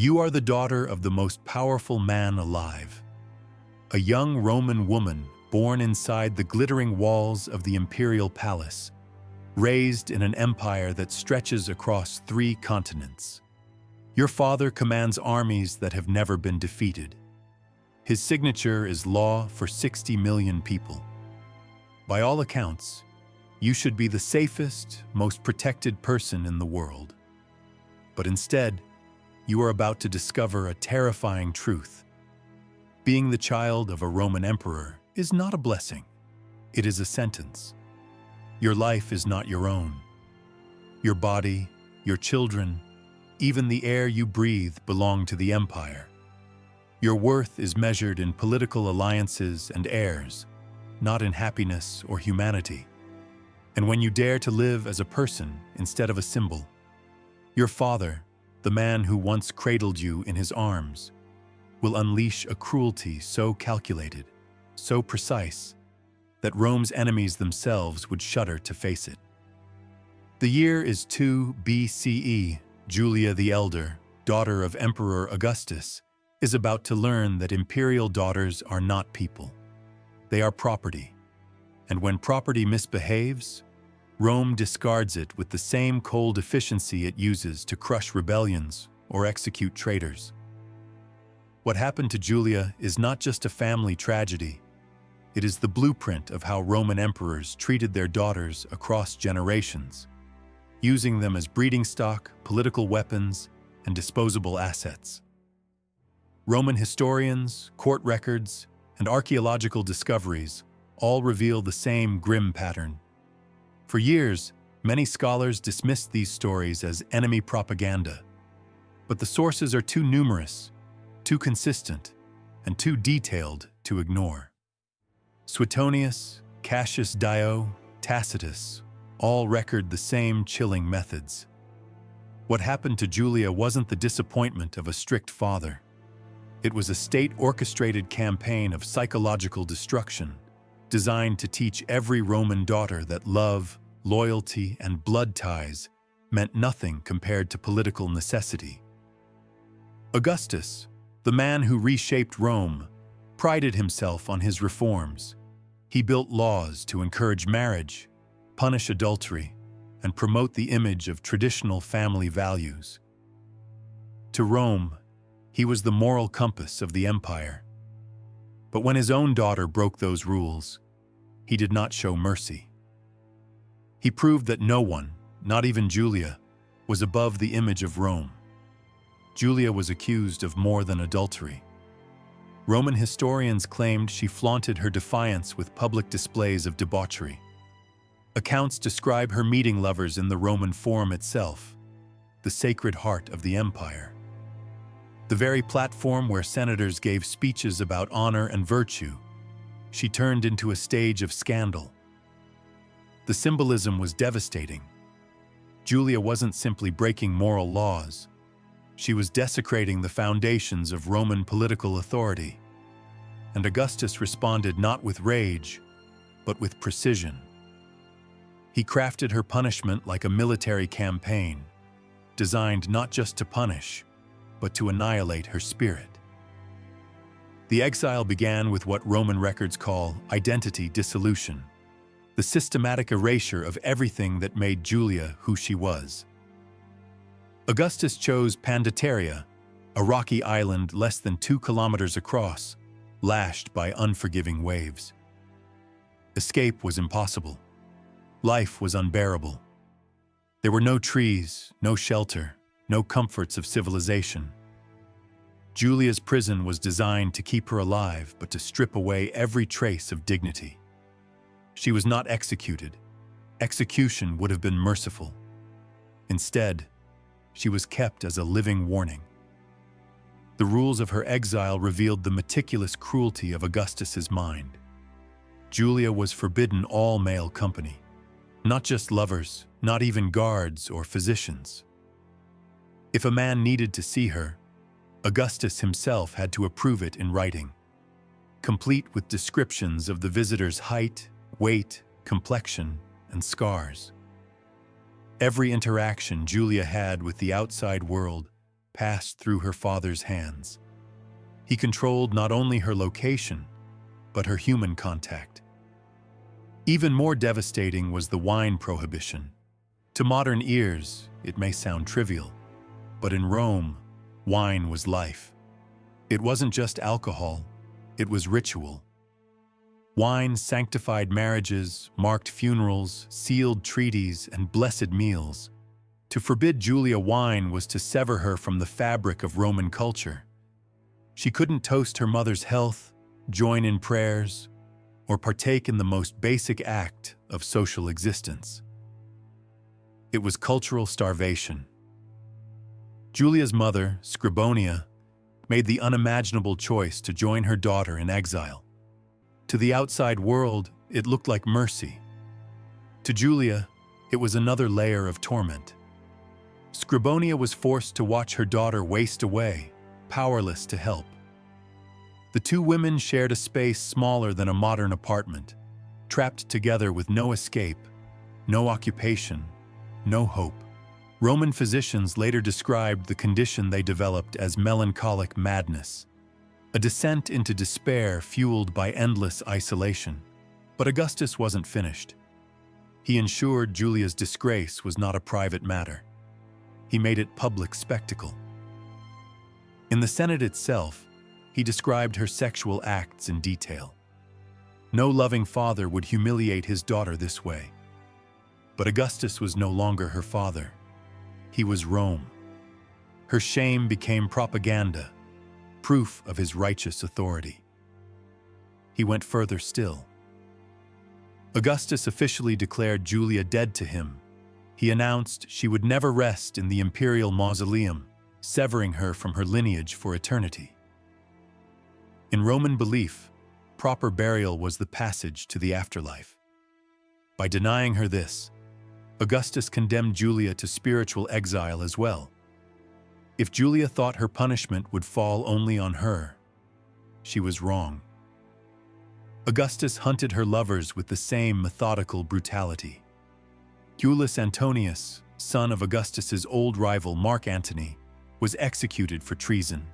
You are the daughter of the most powerful man alive, a young Roman woman born inside the glittering walls of the imperial palace, raised in an empire that stretches across 3 continents. Your father commands armies that have never been defeated. His signature is law for 60 million people. By all accounts, you should be the safest, most protected person in the world. But instead, you are about to discover a terrifying truth. Being the child of a Roman emperor is not a blessing. It is a sentence. Your life is not your own. Your body, your children, even the air you breathe belong to the empire. Your worth is measured in political alliances and heirs, not in happiness or humanity. And when you dare to live as a person instead of a symbol, your father, the man who once cradled you in his arms, will unleash a cruelty so calculated, so precise, that Rome's enemies themselves would shudder to face it. The year is 2 BCE. Julia the Elder, daughter of Emperor Augustus, is about to learn that imperial daughters are not people. They are property. And when property misbehaves, Rome discards it with the same cold efficiency it uses to crush rebellions or execute traitors. What happened to Julia is not just a family tragedy. It is the blueprint of how Roman emperors treated their daughters across generations, using them as breeding stock, political weapons, and disposable assets. Roman historians, court records, and archaeological discoveries all reveal the same grim pattern. For years, many scholars dismissed these stories as enemy propaganda, but the sources are too numerous, too consistent, and too detailed to ignore. Suetonius, Cassius Dio, Tacitus all record the same chilling methods. What happened to Julia wasn't the disappointment of a strict father. It was a state-orchestrated campaign of psychological destruction, designed to teach every Roman daughter that love, loyalty, and blood ties meant nothing compared to political necessity. Augustus, the man who reshaped Rome, prided himself on his reforms. He built laws to encourage marriage, punish adultery, and promote the image of traditional family values. To Rome, he was the moral compass of the empire. But when his own daughter broke those rules, he did not show mercy. He proved that no one, not even Julia, was above the image of Rome. Julia was accused of more than adultery. Roman historians claimed she flaunted her defiance with public displays of debauchery. Accounts describe her meeting lovers in the Roman Forum itself, the sacred heart of the empire. The very platform where senators gave speeches about honor and virtue, she turned into a stage of scandal. The symbolism was devastating. Julia wasn't simply breaking moral laws. She was desecrating the foundations of Roman political authority. And Augustus responded not with rage, but with precision. He crafted her punishment like a military campaign, designed not just to punish, but to annihilate her spirit. The exile began with what Roman records call identity dissolution, the systematic erasure of everything that made Julia who she was. Augustus chose Pandateria, a rocky island less than 2 kilometers across, lashed by unforgiving waves. Escape was impossible. Life was unbearable. There were no trees, no shelter, no comforts of civilization. Julia's prison was designed to keep her alive, but to strip away every trace of dignity. She was not executed. Execution would have been merciful. Instead, she was kept as a living warning. The rules of her exile revealed the meticulous cruelty of Augustus's mind. Julia was forbidden all male company. Not just lovers, not even guards or physicians. If a man needed to see her, Augustus himself had to approve it in writing, complete with descriptions of the visitor's height, weight, complexion, and scars. Every interaction Julia had with the outside world passed through her father's hands. He controlled not only her location, but her human contact. Even more devastating was the wine prohibition. To modern ears, it may sound trivial, but in Rome, wine was life. It wasn't just alcohol, it was ritual. Wine sanctified marriages, marked funerals, sealed treaties, and blessed meals. To forbid Julia wine was to sever her from the fabric of Roman culture. She couldn't toast her mother's health, join in prayers, or partake in the most basic act of social existence. It was cultural starvation. Julia's mother, Scribonia, made the unimaginable choice to join her daughter in exile. To the outside world, it looked like mercy. To Julia, it was another layer of torment. Scribonia was forced to watch her daughter waste away, powerless to help. The two women shared a space smaller than a modern apartment, trapped together with no escape, no occupation, no hope. Roman physicians later described the condition they developed as melancholic madness, a descent into despair fueled by endless isolation. But Augustus wasn't finished. He ensured Julia's disgrace was not a private matter. He made it public spectacle. In the Senate itself, he described her sexual acts in detail. No loving father would humiliate his daughter this way. But Augustus was no longer her father. He was Rome. Her shame became propaganda, proof of his righteous authority. He went further still. Augustus officially declared Julia dead to him. He announced she would never rest in the imperial mausoleum, severing her from her lineage for eternity. In Roman belief, proper burial was the passage to the afterlife. By denying her this, Augustus condemned Julia to spiritual exile as well. If Julia thought her punishment would fall only on her, she was wrong. Augustus hunted her lovers with the same methodical brutality. Iulus Antonius, son of Augustus's old rival Mark Antony, was executed for treason,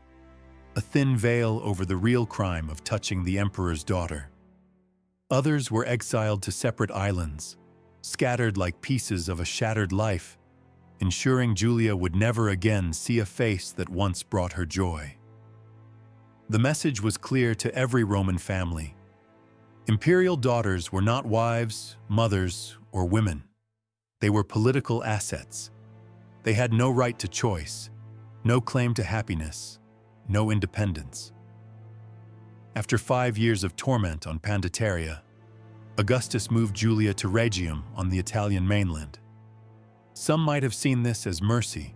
a thin veil over the real crime of touching the emperor's daughter. Others were exiled to separate islands, scattered like pieces of a shattered life, ensuring Julia would never again see a face that once brought her joy. The message was clear to every Roman family. Imperial daughters were not wives, mothers, or women. They were political assets. They had no right to choice, no claim to happiness, no independence. After 5 years of torment on Pandateria, Augustus moved Julia to Rhegium on the Italian mainland. Some might have seen this as mercy,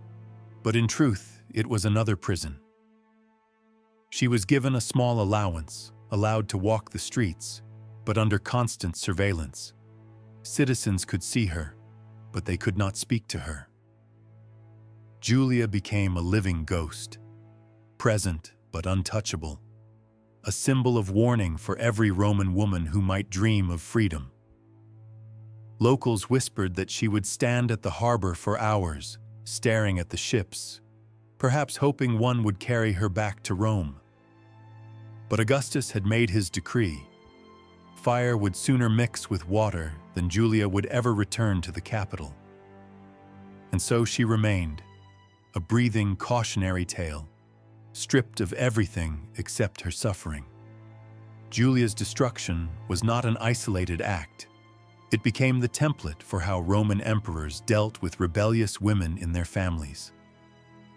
but in truth, it was another prison. She was given a small allowance, allowed to walk the streets, but under constant surveillance. Citizens could see her, but they could not speak to her. Julia became a living ghost, present but untouchable, a symbol of warning for every Roman woman who might dream of freedom. Locals whispered that she would stand at the harbor for hours, staring at the ships, perhaps hoping one would carry her back to Rome. But Augustus had made his decree. Fire would sooner mix with water than Julia would ever return to the capital. And so she remained, a breathing cautionary tale, stripped of everything except her suffering. Julia's destruction was not an isolated act. It became the template for how Roman emperors dealt with rebellious women in their families.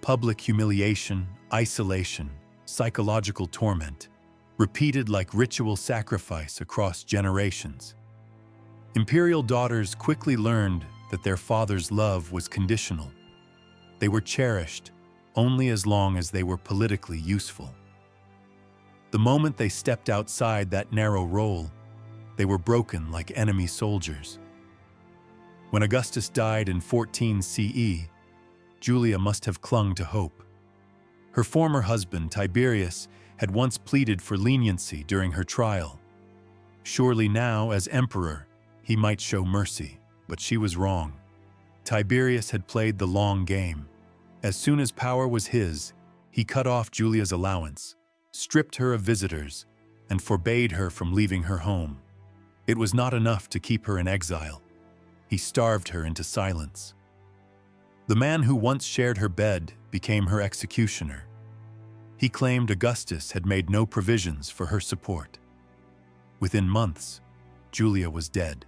Public humiliation, isolation, psychological torment, repeated like ritual sacrifice across generations. Imperial daughters quickly learned that their father's love was conditional. They were cherished only as long as they were politically useful. The moment they stepped outside that narrow role, they were broken like enemy soldiers. When Augustus died in 14 CE, Julia must have clung to hope. Her former husband, Tiberius, had once pleaded for leniency during her trial. Surely now, as emperor, he might show mercy, but she was wrong. Tiberius had played the long game, As soon as power was his, he cut off Julia's allowance, stripped her of visitors, and forbade her from leaving her home. It was not enough to keep her in exile. He starved her into silence. The man who once shared her bed became her executioner. He claimed Augustus had made no provisions for her support. Within months, Julia was dead.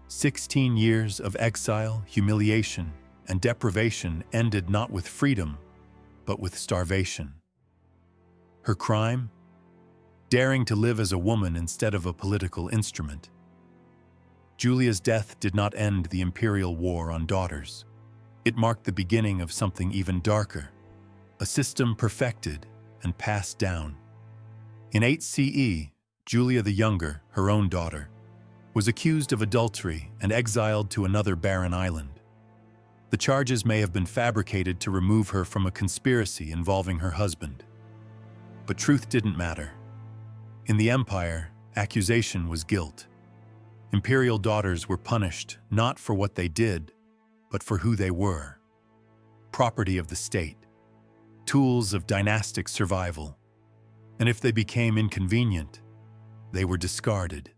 16 years of exile, humiliation, and deprivation ended not with freedom, but with starvation. Her crime? Daring to live as a woman instead of a political instrument. Julia's death did not end the imperial war on daughters. It marked the beginning of something even darker, a system perfected and passed down. In 8 CE, Julia the Younger, her own daughter, was accused of adultery and exiled to another barren island. The charges may have been fabricated to remove her from a conspiracy involving her husband. But truth didn't matter. In the empire, accusation was guilt. Imperial daughters were punished not for what they did, but for who they were. Property of the state, tools of dynastic survival. And if they became inconvenient, they were discarded.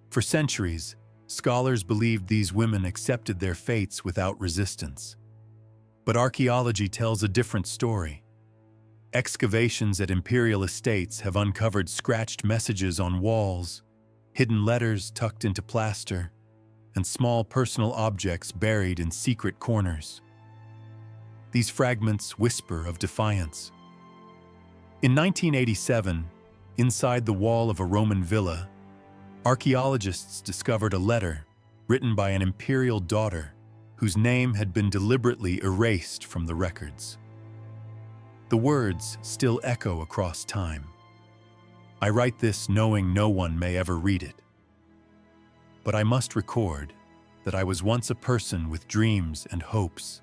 For centuries, scholars believed these women accepted their fates without resistance. But archaeology tells a different story. Excavations at imperial estates have uncovered scratched messages on walls, hidden letters tucked into plaster, and small personal objects buried in secret corners. These fragments whisper of defiance. In 1987, inside the wall of a Roman villa, archaeologists discovered a letter written by an imperial daughter whose name had been deliberately erased from the records. The words still echo across time. I write this knowing no one may ever read it. But I must record that I was once a person with dreams and hopes.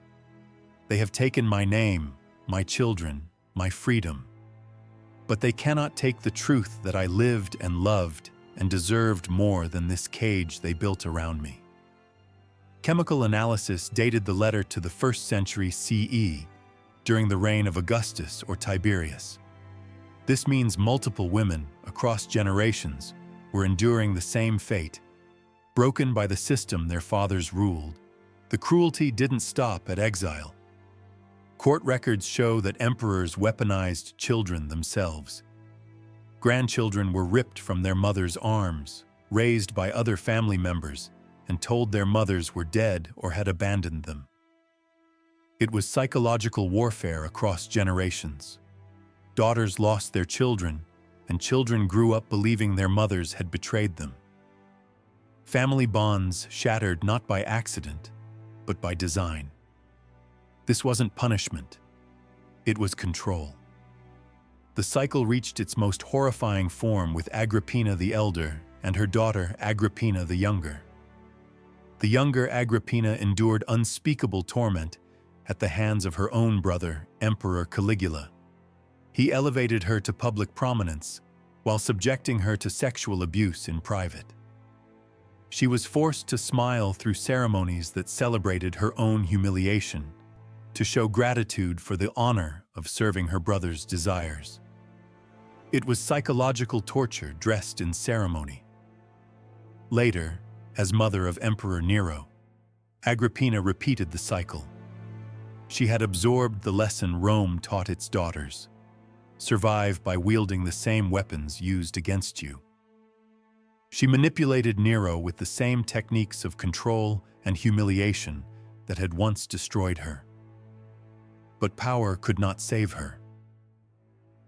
They have taken my name, my children, my freedom. But they cannot take the truth that I lived and loved and deserved more than this cage they built around me. Chemical analysis dated the letter to the 1st century CE, during the reign of Augustus or Tiberius. This means multiple women, across generations, were enduring the same fate, broken by the system their fathers ruled. The cruelty didn't stop at exile. Court records show that emperors weaponized children themselves. Grandchildren were ripped from their mothers' arms, raised by other family members, and told their mothers were dead or had abandoned them. It was psychological warfare across generations. Daughters lost their children, and children grew up believing their mothers had betrayed them. Family bonds shattered not by accident, but by design. This wasn't punishment. It was control. The cycle reached its most horrifying form with Agrippina the Elder and her daughter Agrippina the Younger. The younger Agrippina endured unspeakable torment at the hands of her own brother, Emperor Caligula. He elevated her to public prominence while subjecting her to sexual abuse in private. She was forced to smile through ceremonies that celebrated her own humiliation, to show gratitude for the honor of serving her brother's desires. It was psychological torture dressed in ceremony. Later, as mother of Emperor Nero, Agrippina repeated the cycle. She had absorbed the lesson Rome taught its daughters: survive by wielding the same weapons used against you. She manipulated Nero with the same techniques of control and humiliation that had once destroyed her. But power could not save her.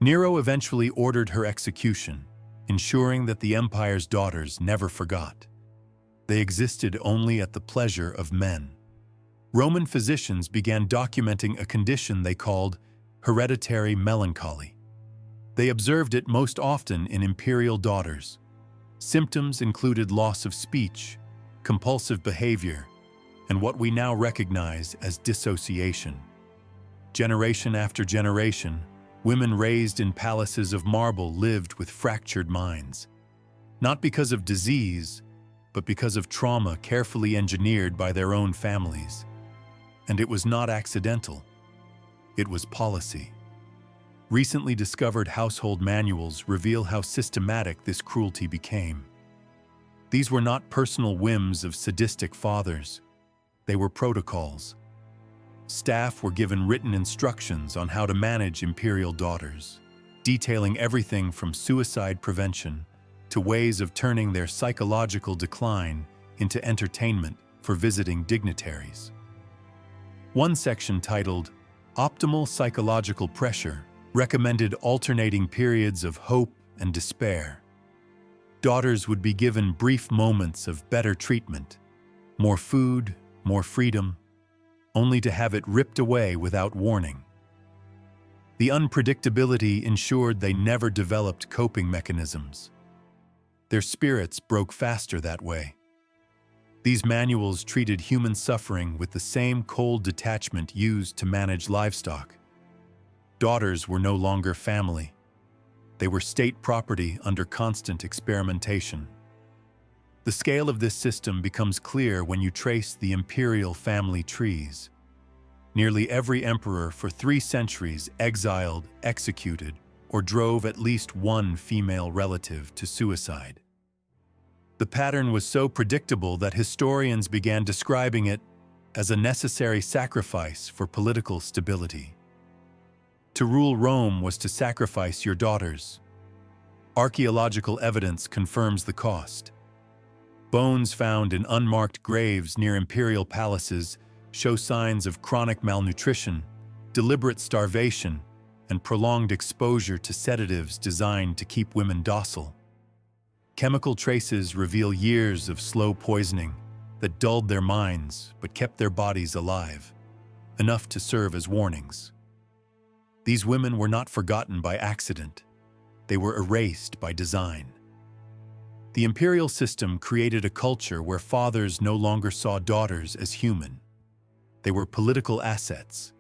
Nero eventually ordered her execution, ensuring that the empire's daughters never forgot. They existed only at the pleasure of men. Roman physicians began documenting a condition they called hereditary melancholy. They observed it most often in imperial daughters. Symptoms included loss of speech, compulsive behavior, and what we now recognize as dissociation. Generation after generation, women raised in palaces of marble lived with fractured minds, not because of disease, but because of trauma carefully engineered by their own families. And it was not accidental. it was policy. Recently discovered household manuals reveal how systematic this cruelty became. These were not personal whims of sadistic fathers. They were protocols. Staff were given written instructions on how to manage imperial daughters, detailing everything from suicide prevention to ways of turning their psychological decline into entertainment for visiting dignitaries. One section titled "Optimal Psychological Pressure" recommended alternating periods of hope and despair. Daughters would be given brief moments of better treatment, more food, more freedom, only to have it ripped away without warning. The unpredictability ensured they never developed coping mechanisms. Their spirits broke faster that way. These manuals treated human suffering with the same cold detachment used to manage livestock. Daughters were no longer family. They were state property under constant experimentation. The scale of this system becomes clear when you trace the imperial family trees. Nearly every emperor for 3 centuries exiled, executed, or drove at least one female relative to suicide. The pattern was so predictable that historians began describing it as a necessary sacrifice for political stability. To rule Rome was to sacrifice your daughters. Archaeological evidence confirms the cost. Bones found in unmarked graves near imperial palaces show signs of chronic malnutrition, deliberate starvation, and prolonged exposure to sedatives designed to keep women docile. Chemical traces reveal years of slow poisoning that dulled their minds but kept their bodies alive, enough to serve as warnings. These women were not forgotten by accident. They were erased by design. The imperial system created a culture where fathers no longer saw daughters as human. They were political assets,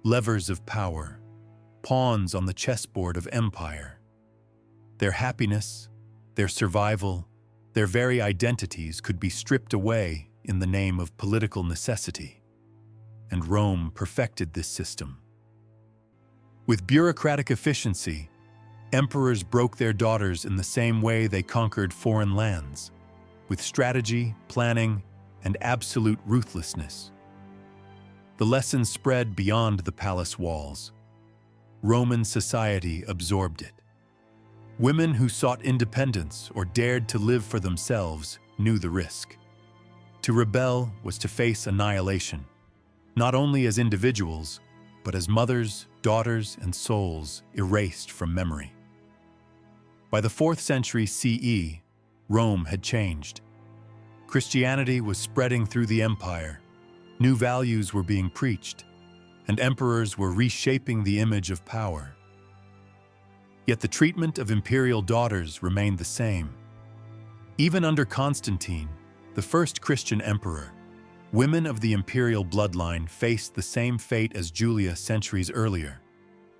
levers of power, pawns on the chessboard of empire. Their happiness, their survival, their very identities could be stripped away in the name of political necessity. And Rome perfected this system. With bureaucratic efficiency, emperors broke their daughters in the same way they conquered foreign lands, with strategy, planning, and absolute ruthlessness. The lesson spread beyond the palace walls. Roman society absorbed it. Women who sought independence or dared to live for themselves knew the risk. To rebel was to face annihilation, not only as individuals, but as mothers, daughters, and souls erased from memory. By the 4th century CE, Rome had changed. Christianity was spreading through the empire, new values were being preached, and emperors were reshaping the image of power. Yet the treatment of imperial daughters remained the same. Even under Constantine, the first Christian emperor, women of the imperial bloodline faced the same fate as Julia centuries earlier: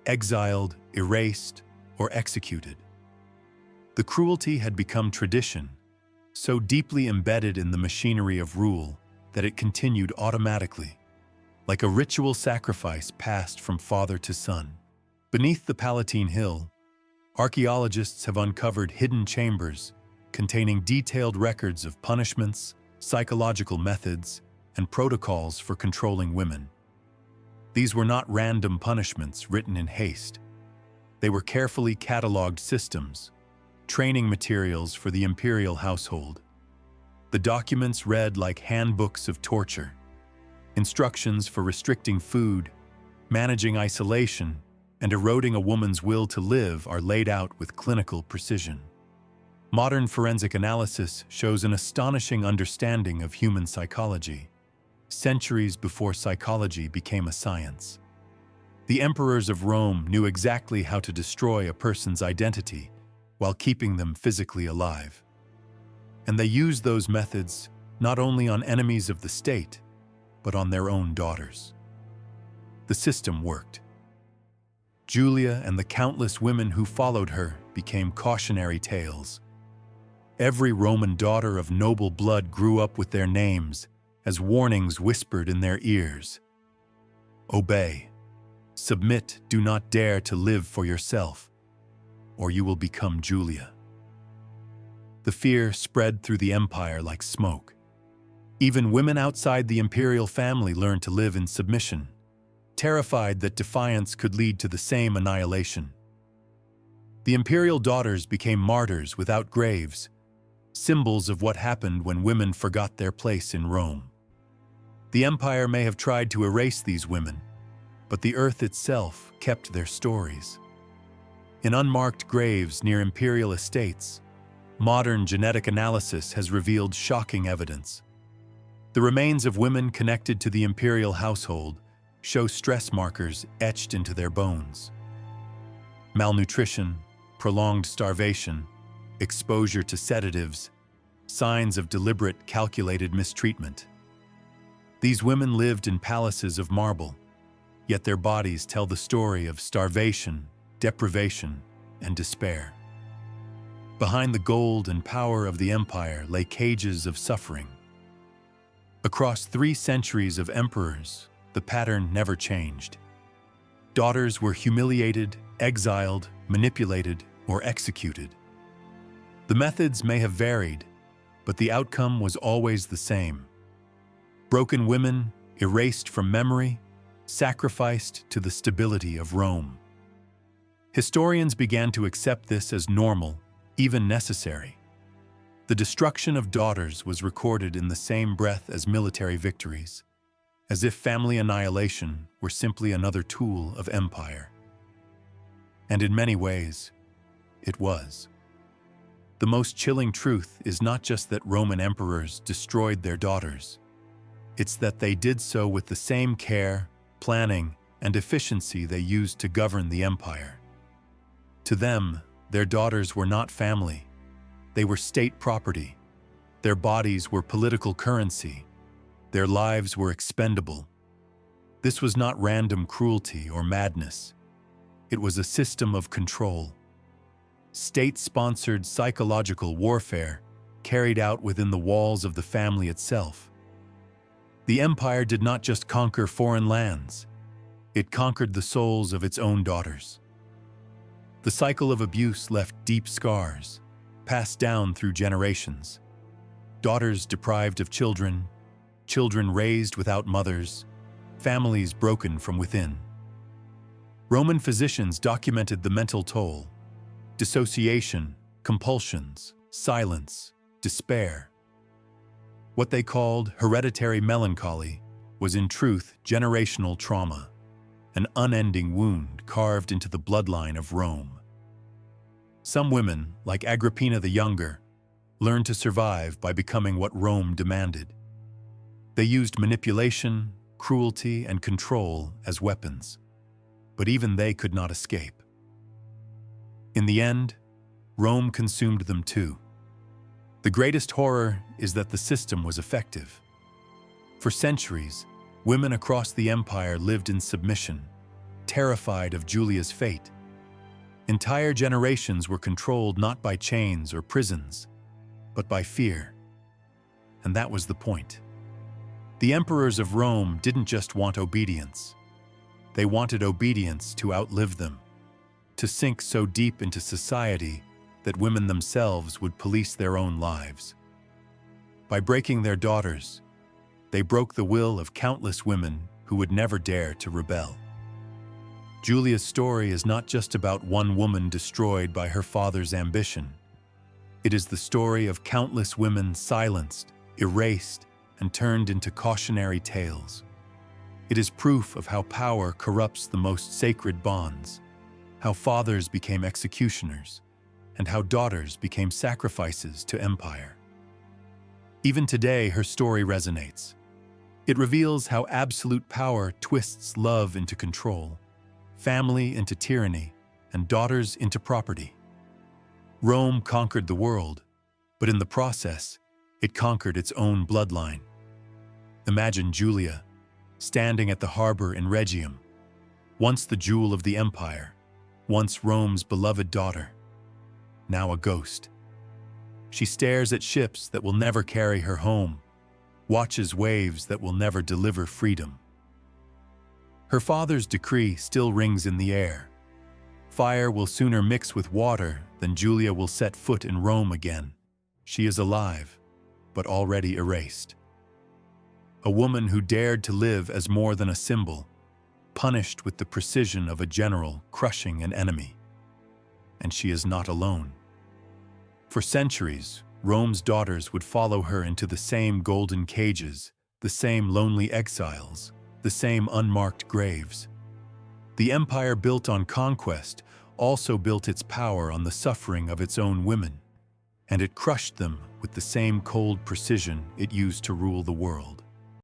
exiled, erased, or executed. The cruelty had become tradition, so deeply embedded in the machinery of rule that it continued automatically, like a ritual sacrifice passed from father to son. Beneath the Palatine Hill, archaeologists have uncovered hidden chambers containing detailed records of punishments, psychological methods, and protocols for controlling women. These were not random punishments written in haste. They were carefully cataloged systems, training materials for the imperial household. The documents read like handbooks of torture. Instructions for restricting food, managing isolation, and eroding a woman's will to live are laid out with clinical precision. Modern forensic analysis shows an astonishing understanding of human psychology, centuries before psychology became a science. The emperors of Rome knew exactly how to destroy a person's identity while keeping them physically alive. And they used those methods not only on enemies of the state, but on their own daughters. The system worked. Julia and the countless women who followed her became cautionary tales. Every Roman daughter of noble blood grew up with their names as warnings whispered in their ears. Obey. Submit, do not dare to live for yourself, or you will become Julia. The fear spread through the empire like smoke. Even women outside the imperial family learned to live in submission, terrified that defiance could lead to the same annihilation. The imperial daughters became martyrs without graves, symbols of what happened when women forgot their place in Rome. The empire may have tried to erase these women, but the earth itself kept their stories. In unmarked graves near imperial estates, modern genetic analysis has revealed shocking evidence. The remains of women connected to the imperial household show stress markers etched into their bones. Malnutrition, prolonged starvation, exposure to sedatives, signs of deliberate, calculated mistreatment. These women lived in palaces of marble, yet their bodies tell the story of starvation, deprivation, and despair. Behind the gold and power of the empire lay cages of suffering. Across 3 centuries of emperors, the pattern never changed. Daughters were humiliated, exiled, manipulated, or executed. The methods may have varied, but the outcome was always the same. Broken women, erased from memory, sacrificed to the stability of Rome. Historians began to accept this as normal, even necessary. The destruction of daughters was recorded in the same breath as military victories, as if family annihilation were simply another tool of empire. And in many ways, it was. The most chilling truth is not just that Roman emperors destroyed their daughters. It's that they did so with the same care, planning, and efficiency they used to govern the empire. To them, their daughters were not family. They were state property. Their bodies were political currency. Their lives were expendable. This was not random cruelty or madness. It was a system of control. State-sponsored psychological warfare carried out within the walls of the family itself. The empire did not just conquer foreign lands. It conquered the souls of its own daughters. The cycle of abuse left deep scars, passed down through generations. Daughters deprived of children, children raised without mothers, families broken from within. Roman physicians documented the mental toll: dissociation, compulsions, silence, despair. What they called hereditary melancholy was in truth generational trauma, an unending wound carved into the bloodline of Rome. Some women, like Agrippina the Younger, learned to survive by becoming what Rome demanded. They used manipulation, cruelty, and control as weapons, but even they could not escape. In the end, Rome consumed them too. The greatest horror is that the system was effective. For centuries, women across the empire lived in submission, terrified of Julia's fate. Entire generations were controlled not by chains or prisons, but by fear. And that was the point. The emperors of Rome didn't just want obedience. They wanted obedience to outlive them, to sink so deep into society that women themselves would police their own lives. By breaking their daughters, they broke the will of countless women who would never dare to rebel. Julia's story is not just about one woman destroyed by her father's ambition. It is the story of countless women silenced, erased, and turned into cautionary tales. It is proof of how power corrupts the most sacred bonds, how fathers became executioners, and how daughters became sacrifices to empire. Even today, her story resonates. It reveals how absolute power twists love into control, family into tyranny, and daughters into property. Rome conquered the world, but in the process, it conquered its own bloodline. Imagine Julia, standing at the harbor in Rhegium, once the jewel of the empire, once Rome's beloved daughter, now a ghost. She stares at ships that will never carry her home, watches waves that will never deliver freedom. Her father's decree still rings in the air. Fire will sooner mix with water than Julia will set foot in Rome again. She is alive, but already erased. A woman who dared to live as more than a symbol, punished with the precision of a general crushing an enemy. And she is not alone. For centuries, Rome's daughters would follow her into the same golden cages, the same lonely exiles, the same unmarked graves. The empire built on conquest also built its power on the suffering of its own women, and it crushed them with the same cold precision it used to rule the world.